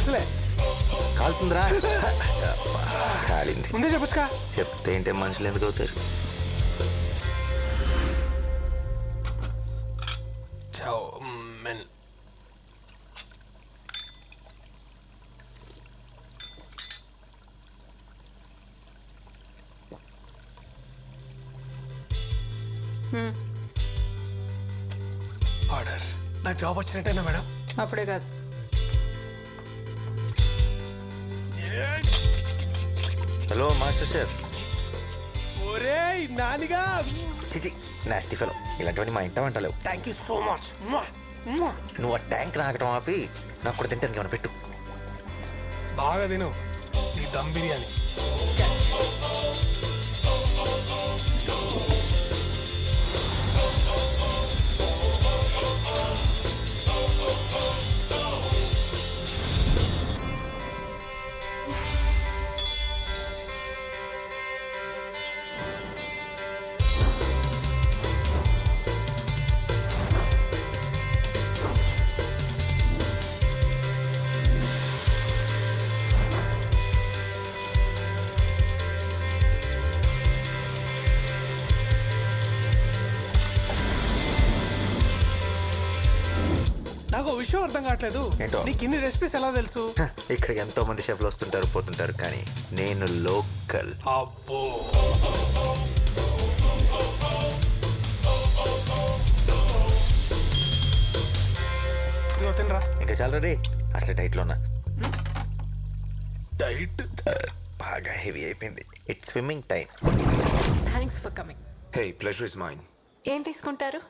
తెలుసులే. కాలుతుందిరా. కాలింది. ముందే చెప్పొచ్చుగా. చెప్తే ఏంటే మనుషులు ఎందుకు అవుతారు? ఆర్డర్. నాకు జాబ్ వచ్చినట్టేనా మేడం? అప్పుడే కాదు. Hello master chef. ఒరే నానిగా. Nasty fellow. ఇలాంటివన్నీ మా ఇంట వంటలేవు. Thank you so much. నువ్వు ఆ ట్యాంక్ నాకటం ఆపి నాకు కూడా తింటాను ఏమైనా పెట్టు. బాగా తిను నీ దమ్ బిర్యానీ. నాకు విషయం అర్థం కావట్లేదు. నీకు ఇన్ని రెసిపీస్ ఎలా తెలుసు? ఇక్కడికి ఎంతో మంది షెఫ్లు వస్తుంటారు పోతుంటారు, కానీ నేను లోకల్. అబ్బో. తినరా. ఇంకా చాలా రే. అసలు డైట్ లో ఉన్నా. డైట్ బాగా హెవీ అయిపోయింది. It's swimming time. Thanks for coming. Hey, pleasure is mine. ఏం తీసుకుంటారు?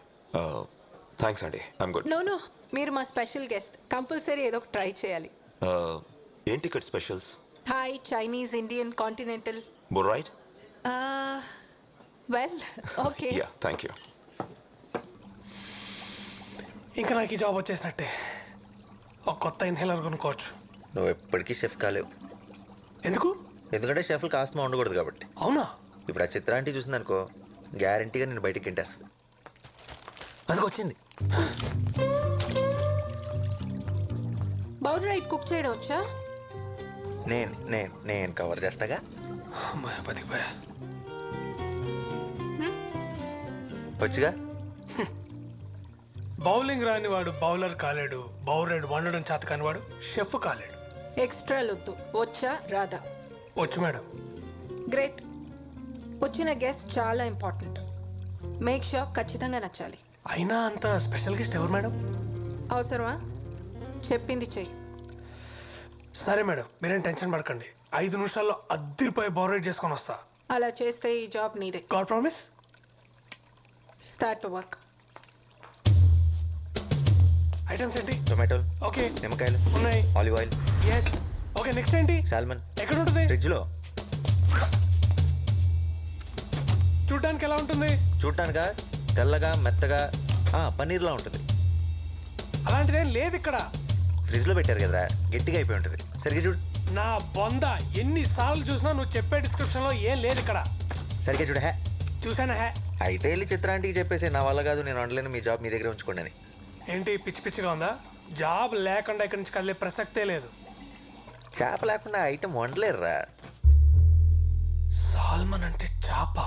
థ్యాంక్స్ అండి, ఐఎమ్ గుడ్. నో నో, మీరు మా స్పెషల్ గెస్ట్. కంపల్సరీ ఏదో ఒక ట్రై చేయాలి. ఏంటి ఇక్కడ specials? Thai, Chinese, Indian, continental. Bore right? Well, okay. Yeah, thank you. ఇంకా నాకు ఈ జాబ్ వచ్చేసినట్టే. ఒక కొత్త ఇన్హేలర్ కొనుక్కోవచ్చు. నువ్వు ఎప్పటికీ షెఫ్ కాలేవు. ఎందుకు? ఎందుకంటే షెఫ్లు కాస్త ఉండకూడదు కాబట్టి. అవునా? ఇప్పుడు ఆ చిత్రాంటి చూసిందనుకో, గ్యారంటీగా నేను బయటికి తింటేస్తుంది. అందుకు వచ్చింది. బౌల్ రైట్ కుక్ చేయడం వచ్చా? నేను కవర్ చేస్తాగా. అమ్మాయి బతికిపోయా. వచ్చుగా. బౌలింగ్ రాని వాడు బౌలర్ కాలేడు. బౌలర్ వండడం చేత కాని వాడు షెఫ్ కాలేడు. ఎక్స్ట్రా లొద్దు. వచ్చా రాదా? వచ్చు మేడం. గ్రేట్. వచ్చిన గెస్ట్ చాలా ఇంపార్టెంట్. మేక్ షూర్ ఖచ్చితంగా నచ్చాలి. అయినా అంత స్పెషల్ గెస్ట్ ఎవరు మేడం? అవసరమా? చెప్పింది చెయ్యి. సరే మేడం, మీరేం టెన్షన్ పడకండి. 5 నిమిషాల్లో అద్దరిపోయి బౌలర్ చేసుకొని వస్తా. అలా చేస్తే ఈ జాబ్ నీదే. God promise. Start to work. Items ఏంటి? టొమాటోలు, ఓకే. నిమ్మకాయలు ఉన్నాయి. Olive oil. Yes. Okay, next ఏంటి? సాల్మన్. ఎక్కడ ఉంటుంది? ఫ్రిడ్జ్ లో. చూడడానికి ఎలా ఉంటుంది? చూడటానికా? తెల్లగా మెత్తగా పన్నీర్లా ఉంటుంది. అలాంటిదేం లేదు ఇక్కడ. ఫ్రిడ్జ్ లో పెట్టారు కదా, గట్టిగా అయిపోయి ఉంటుంది. సరిగ్గా చూడు. నా బొంద ఎన్నిసార్లు చూసినా నువ్వు చెప్పే డిస్క్రిప్షన్ లో ఏం లేదు ఇక్కడ. సరిగ్గా చూడు. చూసానా? అయితే వెళ్ళి చిత్రాంటికి చెప్పేసి నా వల్ల కాదు, నేను వండలేను, మీ జాబ్ మీ దగ్గర ఉంచుకోండి అని. ఏంటి పిచ్చి పిచ్చిగా ఉందా? జాబ్ లేకుండా ఇక్కడి నుంచి కదిలే ప్రసక్తే లేదు. చేప లేకుండా ఐటమ్ వండలేరురా. సాల్మన్ అంటే చేప.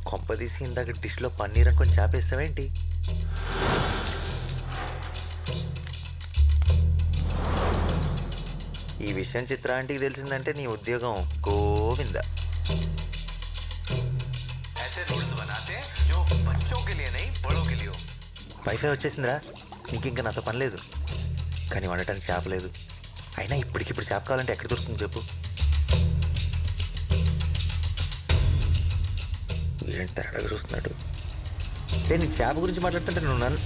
కొంపదీసి ఇందాక డిష్ లో పన్నీర్ అనుకొని చేప వేస్తావేంటి? ఈ విషయం చిత్రాంటికి తెలిసిందంటే నీ ఉద్యోగం గోవింద. వైఫై వచ్చేసిందిరా, నీకింకా నాతో పని లేదు. కానీ వండటానికి చేప లేదు. అయినా ఇప్పటికిప్పుడు చేప కావాలంటే ఎక్కడ దొరుకుతుంది చెప్పు? ఏంటి తరగగా చూస్తున్నాడు? నేను చేప గురించి మాట్లాడుతుంటే నువ్వు నన్ను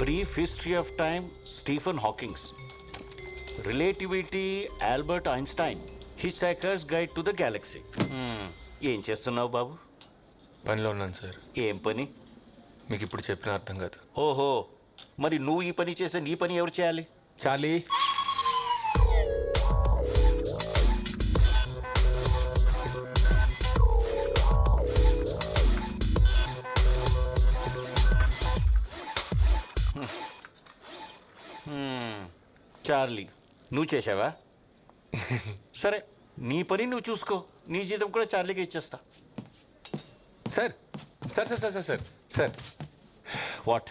brief history of time Stephen Hawking's, relativity Albert Einstein, hitchhiker's guide to the galaxy. ఏం చేస్తున్నావు బాబు? పనిలో ఉన్నాను సార్. ఏం పని? మీకు ఇప్పుడు చెప్పిన అర్థం కాదు. ఓహో, మరి నువ్వు ఈ పని చేస్తే నీ పని ఎవరు చేయాలి? చార్లీ, చార్లీ, నువ్వు చేసావా? సరే, నీ పని నువ్వు చూసుకో. నీ జీతం కూడా చార్లీకి ఇచ్చేస్తా. Sir sir sir sir sir sir sir what?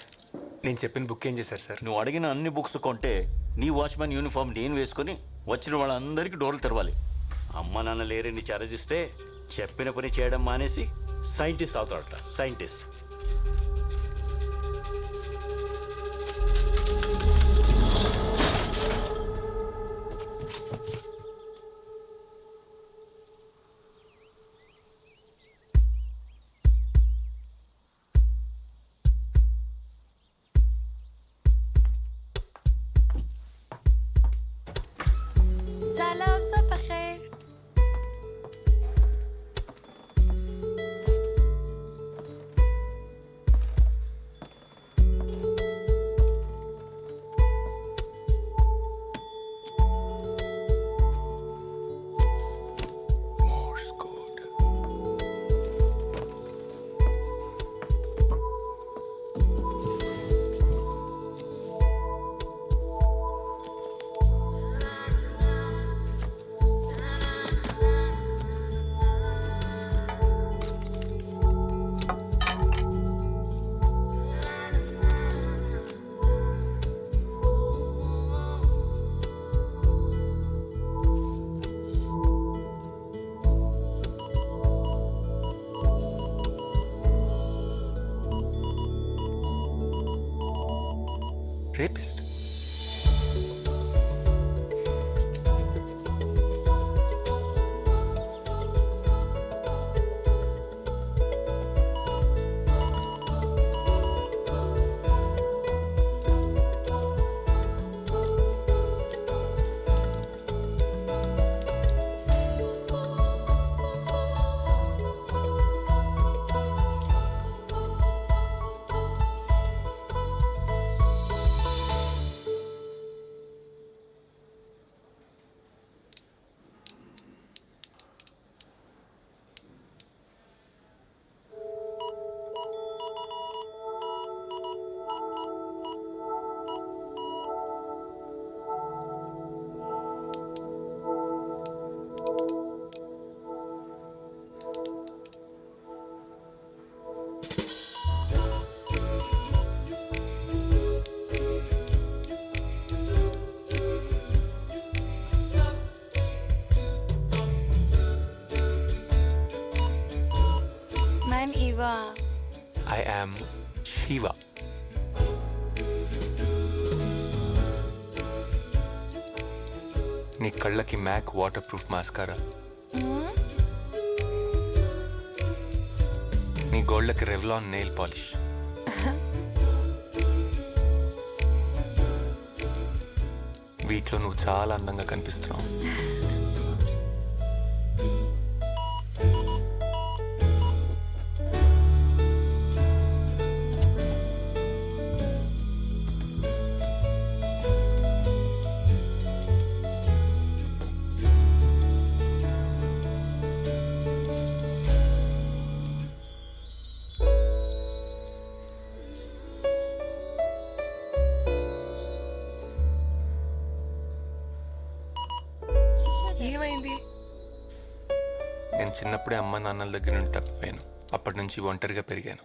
నేను చెప్పిన బుక్ ఏం చేశారు సార్? నువ్వు అడిగిన అన్ని బుక్స్ కొంటే నీ వాచ్మెన్ యూనిఫామ్ నేను వేసుకుని వచ్చిన వాళ్ళందరికీ డోర్లు తెరవాలి. అమ్మ నాన్న లేరని ఛార్జిస్తే చెప్పిన పని చేయడం మానేసి scientist అవుతాడట. Scientist. سلام صبح خير. Morse code. Rapist. من إيوا. I am Shiva. నీ కళ్ళకి మ్యాక్ వాటర్ ప్రూఫ్ మాస్కారా, నీ గోళ్ళకి రెవ్లాన్ నెయిల్ పాలిష్, వీటిలో నువ్వు చాలా అందంగా కనిపిస్తున్నావు. ఏమైంది? నేను చిన్నప్పుడే అమ్మ నాన్నల దగ్గర నుండి తప్పిపోయాను. అప్పటి నుంచి ఒంటరిగా పెరిగాను.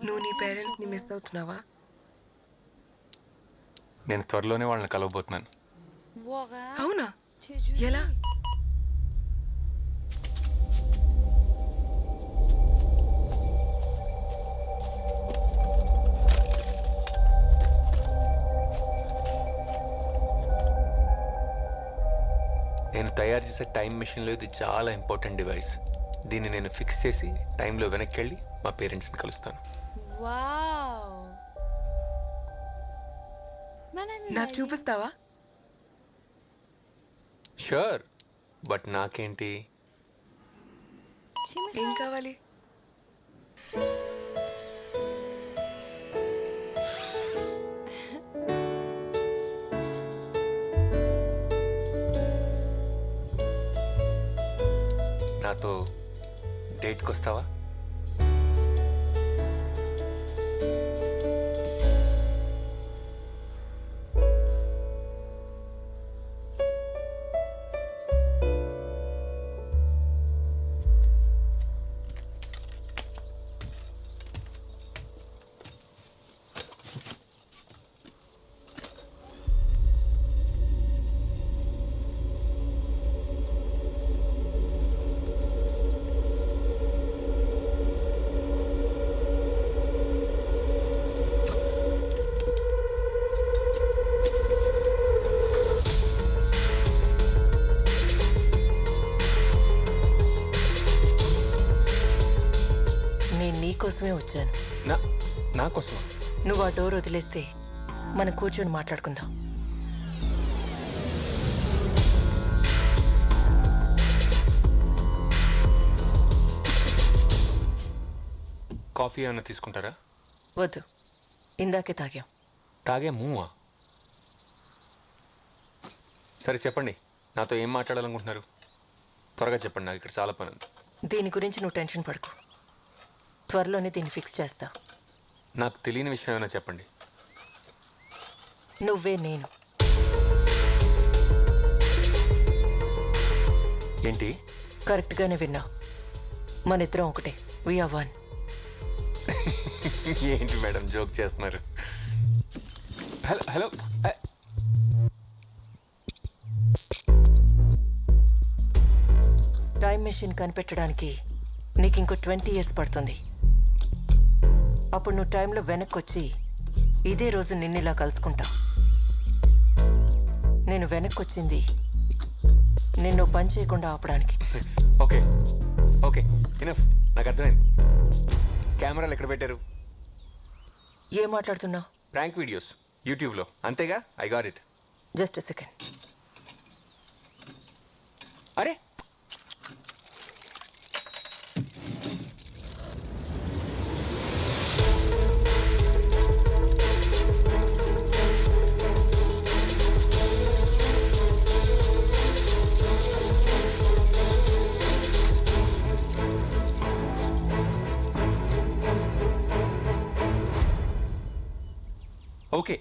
నువ్వు నీ పేరెంట్స్ ని మిస్ అవుతున్నావా? నేను త్వరలోనే వాళ్ళని కలవబోతున్నాను. అవునా? ఎలా? నేను తయారు చేసే టైం మిషన్లో ఇది చాలా ఇంపార్టెంట్ డివైస్. దీన్ని నేను ఫిక్స్ చేసి టైంలో వెనక్కి వెళ్ళి మా పేరెంట్స్ని కలుస్తాను. Wow. నాకు చూపిస్తావా? షూర్, బట్ నాకేంటి? ఏం కావాలి? నాతో డేట్కి వస్తావా? నేను నీకోసమే వచ్చాను. నా కోసం? నువ్వు ఆ డోర్ వదిలేస్తే మనం కూర్చొని మాట్లాడుకుందాం. కాఫీ ఏమైనా తీసుకుంటారా? వద్దు, ఇందాకే తాగాం. తాగే మూవా? సరే చెప్పండి, నాతో ఏం మాట్లాడాలనుకుంటున్నారు? త్వరగా చెప్పండి, నాకు ఇక్కడ చాలా పని ఉంది. దీని గురించి నువ్వు టెన్షన్ పడకు, త్వరలోనే దీన్ని ఫిక్స్ చేస్తా. నాకు తెలియని విషయం ఏమైనా చెప్పండి. నువ్వే నేను. ఏంటి? కరెక్ట్గానే విన్నావు, మన ఇద్దరం ఒకటే. We are one. ఏంటి మేడం జోక్ చేస్తున్నారు? హలో హలో, టైం మెషిన్ కనిపెట్టడానికి నీకు ఇంకో 20 years పడుతుంది. అప్పుడు నువ్వు టైంలో వెనక్కి వచ్చి ఇదే రోజు నిన్నిలా కలుసుకుంటా. నేను వెనక్కి వచ్చింది నిన్ను పని చేయకుండా ఆపడానికి. ఓకే ఓకే, ఇనఫ్, నాకు అర్థమైంది. కెమెరాలు ఎక్కడ పెట్టారు? ఏం మాట్లాడుతున్నావు? ప్రాంక్ వీడియోస్ యూట్యూబ్లో, అంతేగా? I got it. Just second. అరే, ఓకే